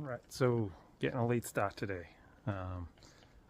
Right, so getting a late start today. I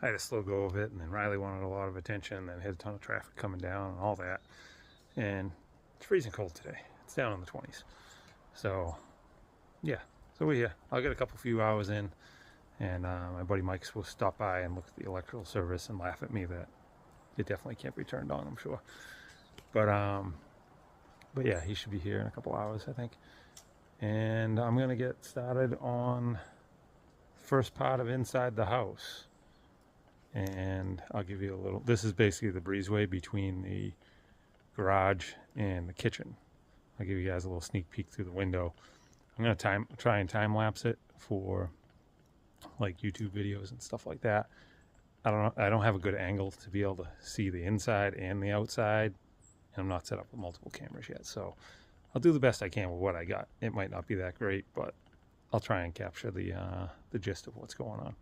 had a slow go of it, and then Riley wanted a lot of attention, and then had a ton of traffic coming down and all that. And it's freezing cold today. It's down in the 20s. So, yeah, so we're here. I'll get a few hours in, and my buddy Mike's supposed to stop by and look at the electrical service and laugh at me that it definitely can't be turned on, I'm sure. But yeah, he should be here in a couple hours, I think. And I'm gonna get started on the first part of inside the house. And I'll give you a little, this is basically the breezeway between the garage and the kitchen. I'll give you guys a little sneak peek through the window. I'm gonna try and time lapse it for like YouTube videos and stuff like that. I don't have a good angle to be able to see the inside and the outside, and I'm not set up with multiple cameras yet, so I'll do the best I can with what I got. It might not be that great, but I'll try and capture the gist of what's going on.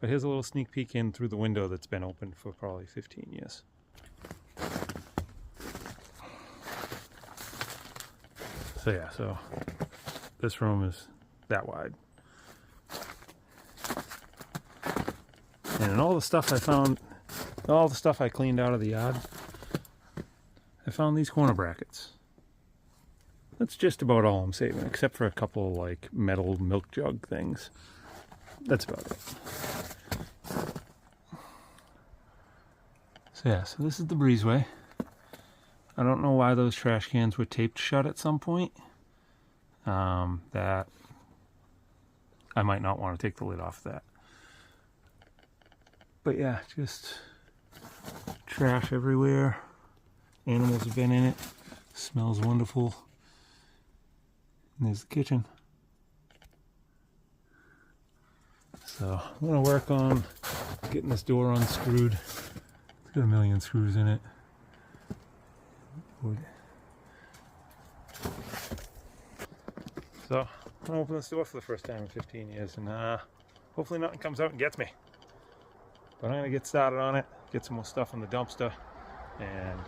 But here's a little sneak peek in through the window that's been open for probably 15 years. So yeah, so this room is that wide. And in all the stuff I found, all the stuff I cleaned out of the yard, I found these corner brackets. That's just about all I'm saving, except for a couple like metal milk jug things. That's about it. So yeah, so this is the breezeway. I don't know why those trash cans were taped shut at some point. That I might not want to take the lid off that. But yeah, just trash everywhere. Animals have been in it. Smells wonderful. And there's the kitchen. So I'm gonna work on getting this door unscrewed. It's got a million screws in it. So I'm gonna open this door for the first time in 15 years, and hopefully nothing comes out and gets me. But I'm gonna get started on it, get some more stuff in the dumpster, and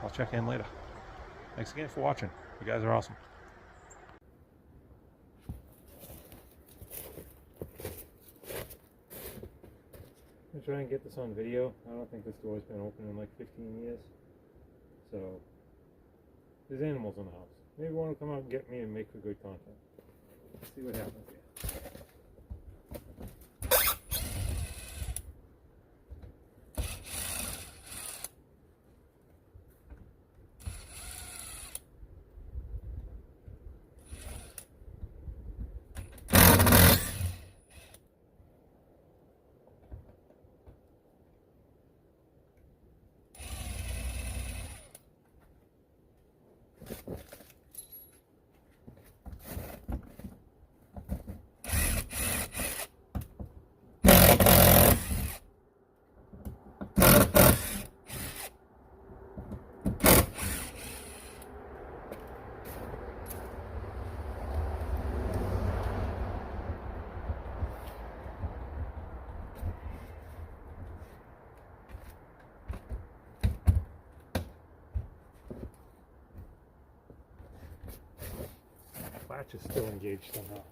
I'll check in later. Thanks again for watching. You guys are awesome. I'm gonna try and get this on video. I don't think this door's been open in like 15 years. So there's animals in the house. Maybe one will come out and get me and make for good content. Let's see what happens here. Latch is still engaged somehow.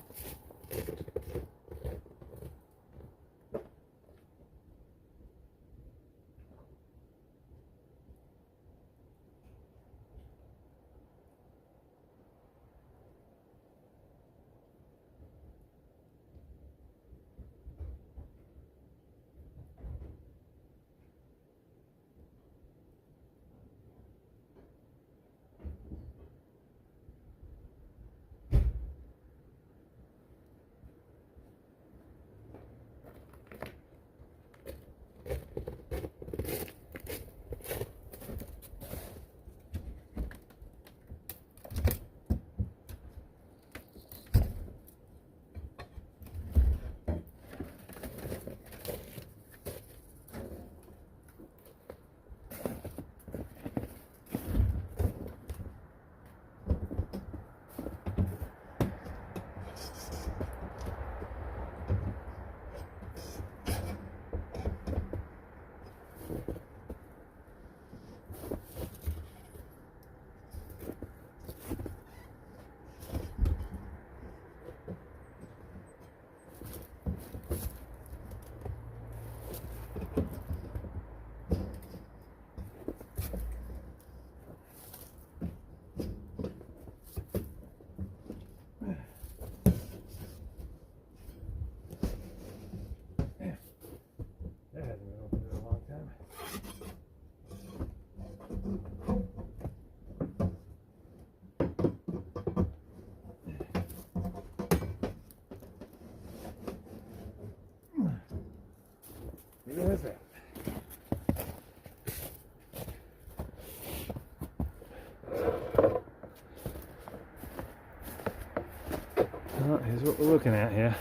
There's that. Well, here's what we're looking at here.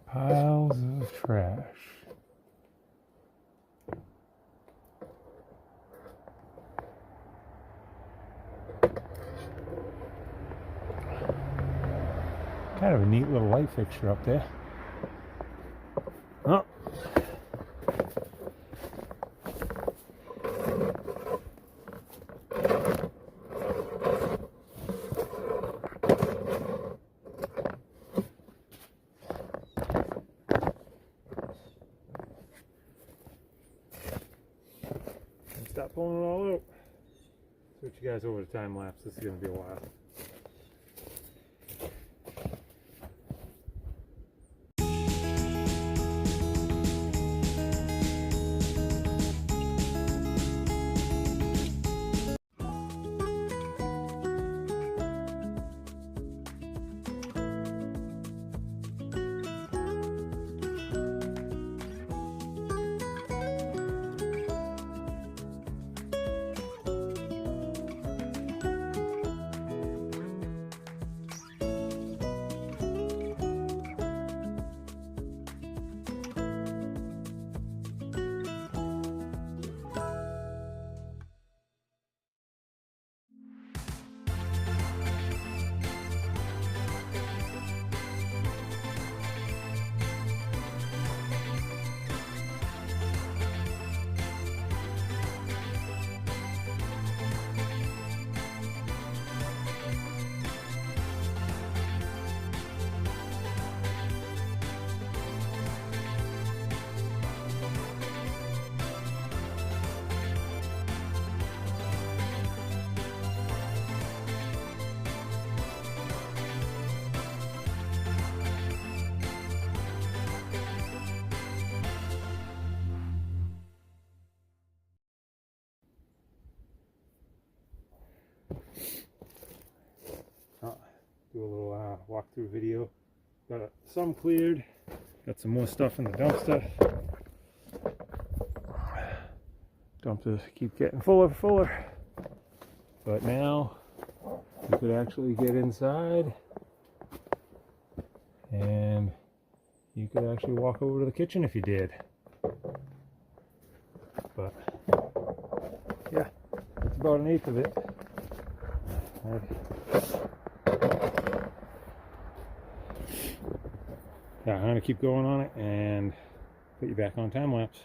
Piles of trash. Kind of a neat little light fixture up there. Oh. Stop pulling it all out. Switch you guys over to time lapse. This is going to be a while. Do a little walkthrough video. Got some cleared. Got some more stuff in the dumpster. Dumpsters keep getting fuller and fuller. But now you could actually get inside and you could actually walk over to the kitchen if you did. But yeah, that's about 1/8 of it. Yeah, I'm going to keep going on it and put you back on time lapse.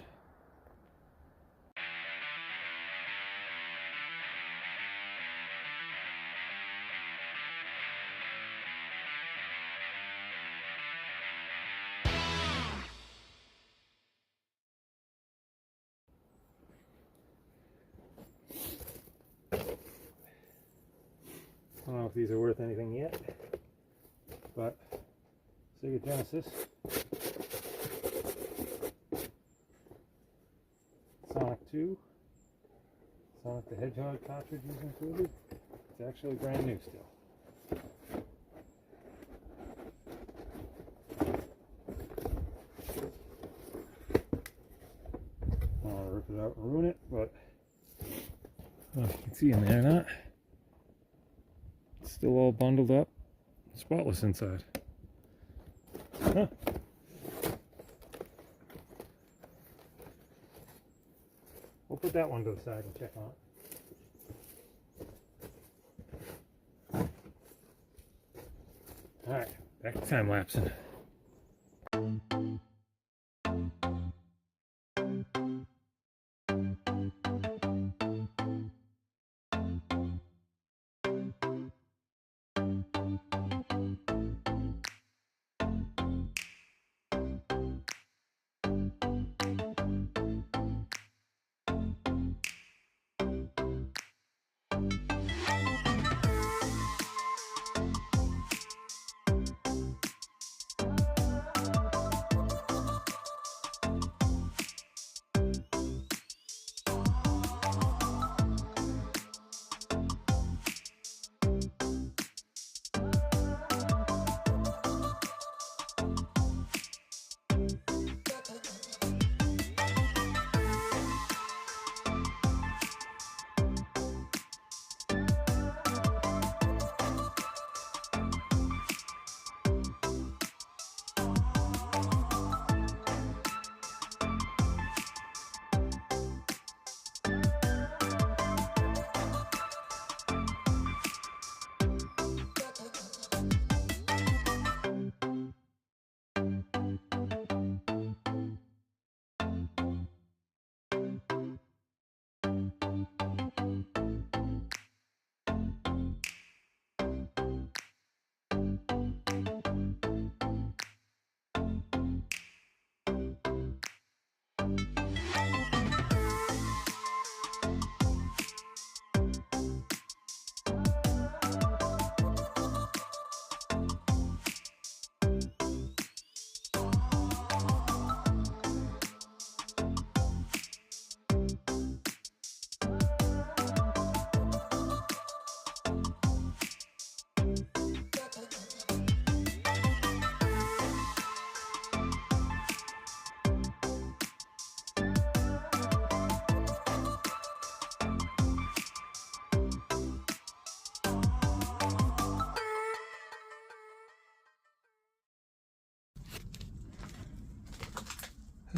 I don't know if these are worth anything yet, but Sega Genesis, Sonic 2, Sonic the Hedgehog cartridge is included. It's actually brand new still. I don't want to rip it out and ruin it, but you can see in there, not. It's still all bundled up, spotless inside. Huh. We'll put that one to the side and check on it. Alright, back to time lapsing.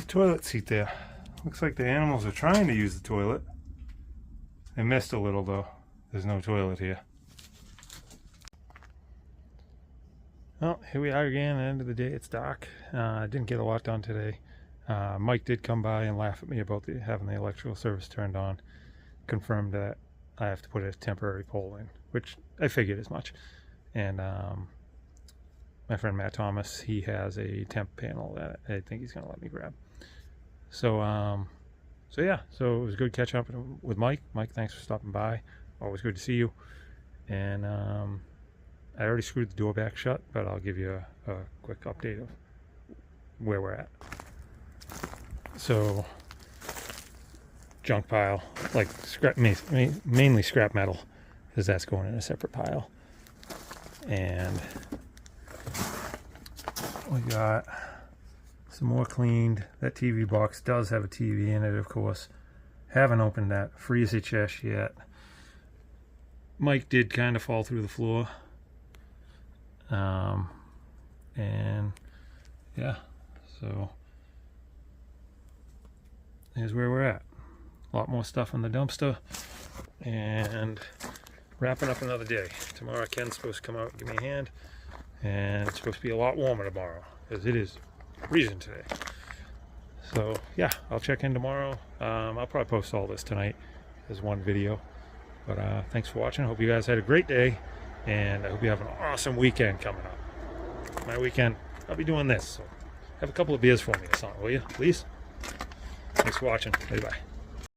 toilet seat there. Looks like the animals are trying to use the toilet. They missed a little though. There's no toilet here. Well, here we are again. At the end of the day, it's dark. I didn't get a lot done today. Mike did come by and laugh at me about having the electrical service turned on. Confirmed that I have to put a temporary pole in, which I figured as much. And my friend Matt Thomas, he has a temp panel that I think he's going to let me grab. So yeah, so it was good catching up with Mike. Mike, thanks for stopping by. Always good to see you. And I already screwed the door back shut, but I'll give you a quick update of where we're at. So, junk pile, like scrap, mainly scrap metal, because that's going in a separate pile. And we got some more cleaned. That TV box does have a TV in it, of course. Haven't opened that freezer chest yet. Mike did kind of fall through the floor. And yeah, so here's where we're at. A lot more stuff in the dumpster, and wrapping up another day. Tomorrow Ken's supposed to come out and give me a hand, and it's supposed to be a lot warmer tomorrow because it is freezing today. So yeah, I'll check in tomorrow. I'll probably post all this tonight as one video, but thanks for watching. I hope you guys had a great day, and I hope you have an awesome weekend coming up. My weekend, I'll be doing this, so have a couple of beers for me or something, will you, please? Thanks for watching. Bye-bye.